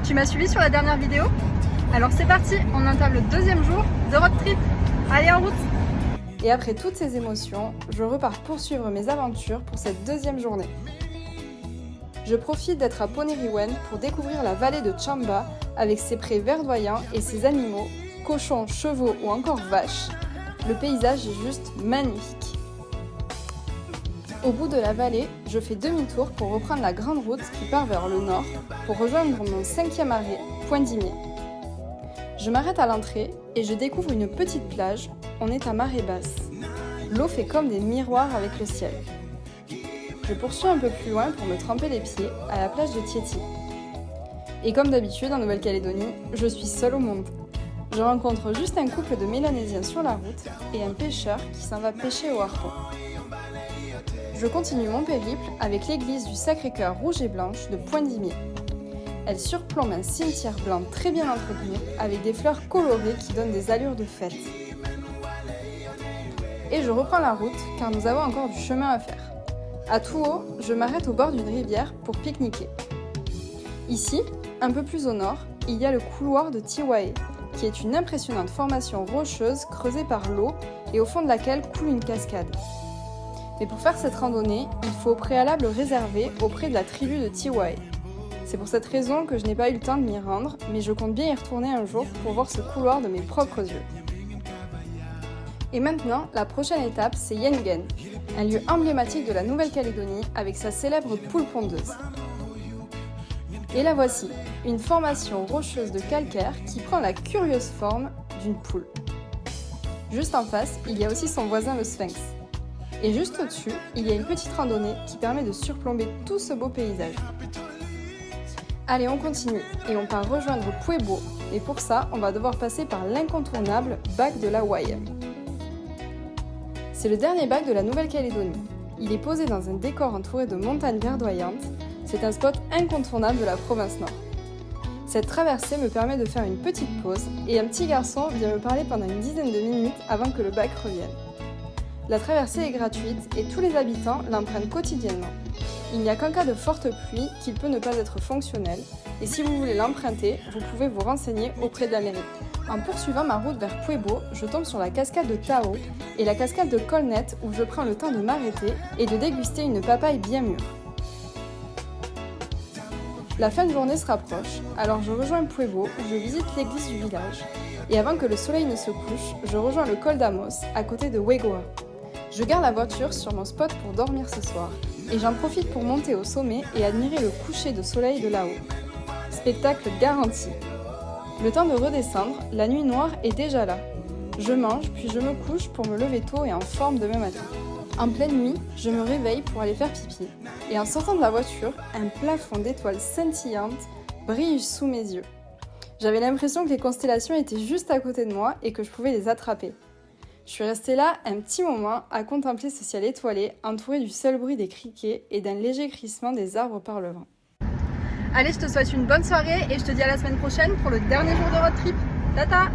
Tu m'as suivi sur la dernière vidéo? Alors c'est parti, on entame le deuxième jour de road trip. Allez, en route! Et après toutes ces émotions, je repars poursuivre mes aventures pour cette deuxième journée. Je profite d'être à Poneriwen pour découvrir la vallée de Chamba avec ses prés verdoyants et ses animaux, cochons, chevaux ou encore vaches. Le paysage est juste magnifique. Au bout de la vallée, je fais demi-tour pour reprendre la grande route qui part vers le nord pour rejoindre mon 5e arrêt, Point d'Imier. Je m'arrête à l'entrée et je découvre une petite plage. On est à marée basse. L'eau fait comme des miroirs avec le ciel. Je poursuis un peu plus loin pour me tremper les pieds à la plage de Tieti. Et comme d'habitude en Nouvelle-Calédonie, je suis seule au monde. Je rencontre juste un couple de Mélanésiens sur la route et un pêcheur qui s'en va pêcher au harpon. Je continue mon périple avec l'église du Sacré-Cœur rouge et blanche de Point d'Imier. Elle surplombe un cimetière blanc très bien entretenu avec des fleurs colorées qui donnent des allures de fête. Et je reprends la route car nous avons encore du chemin à faire. À tout haut, je m'arrête au bord d'une rivière pour pique-niquer. Ici, un peu plus au nord, il y a le couloir de Tiwae, qui est une impressionnante formation rocheuse creusée par l'eau et au fond de laquelle coule une cascade. Mais pour faire cette randonnée, il faut au préalable réserver auprès de la tribu de Tiwae. C'est pour cette raison que je n'ai pas eu le temps de m'y rendre, mais je compte bien y retourner un jour pour voir ce couloir de mes propres yeux. Et maintenant, la prochaine étape, c'est Yengen, un lieu emblématique de la Nouvelle-Calédonie avec sa célèbre poule pondeuse. Et la voici, une formation rocheuse de calcaire qui prend la curieuse forme d'une poule. Juste en face, il y a aussi son voisin le Sphinx. Et juste au-dessus, il y a une petite randonnée qui permet de surplomber tout ce beau paysage. Allez, on continue et on part rejoindre Pueblo, et pour ça, on va devoir passer par l'incontournable bac de la Wai. C'est le dernier bac de la Nouvelle-Calédonie. Il est posé dans un décor entouré de montagnes verdoyantes. C'est un spot incontournable de la province Nord. Cette traversée me permet de faire une petite pause et un petit garçon vient me parler pendant une dizaine de minutes avant que le bac revienne. La traversée est gratuite et tous les habitants l'empruntent quotidiennement. Il n'y a qu'en cas de forte pluie qu'il peut ne pas être fonctionnel et si vous voulez l'emprunter, vous pouvez vous renseigner auprès de la mairie. En poursuivant ma route vers Pueblo, je tombe sur la cascade de Tao et la cascade de Colnet où je prends le temps de m'arrêter et de déguster une papaye bien mûre. La fin de journée se rapproche, alors je rejoins Pueblo où je visite l'église du village. Et avant que le soleil ne se couche, je rejoins le col d'Amos à côté de Wegoa. Je garde la voiture sur mon spot pour dormir ce soir et j'en profite pour monter au sommet et admirer le coucher de soleil de là-haut. Spectacle garanti. Le temps de redescendre, la nuit noire est déjà là. Je mange puis je me couche pour me lever tôt et en forme demain matin. En pleine nuit, je me réveille pour aller faire pipi et en sortant de la voiture, un plafond d'étoiles scintillantes brille sous mes yeux. J'avais l'impression que les constellations étaient juste à côté de moi et que je pouvais les attraper. Je suis restée là un petit moment à contempler ce ciel étoilé, entouré du seul bruit des criquets et d'un léger crissement des arbres par le vent. Allez, je te souhaite une bonne soirée et je te dis à la semaine prochaine pour le dernier jour de road trip. Tata!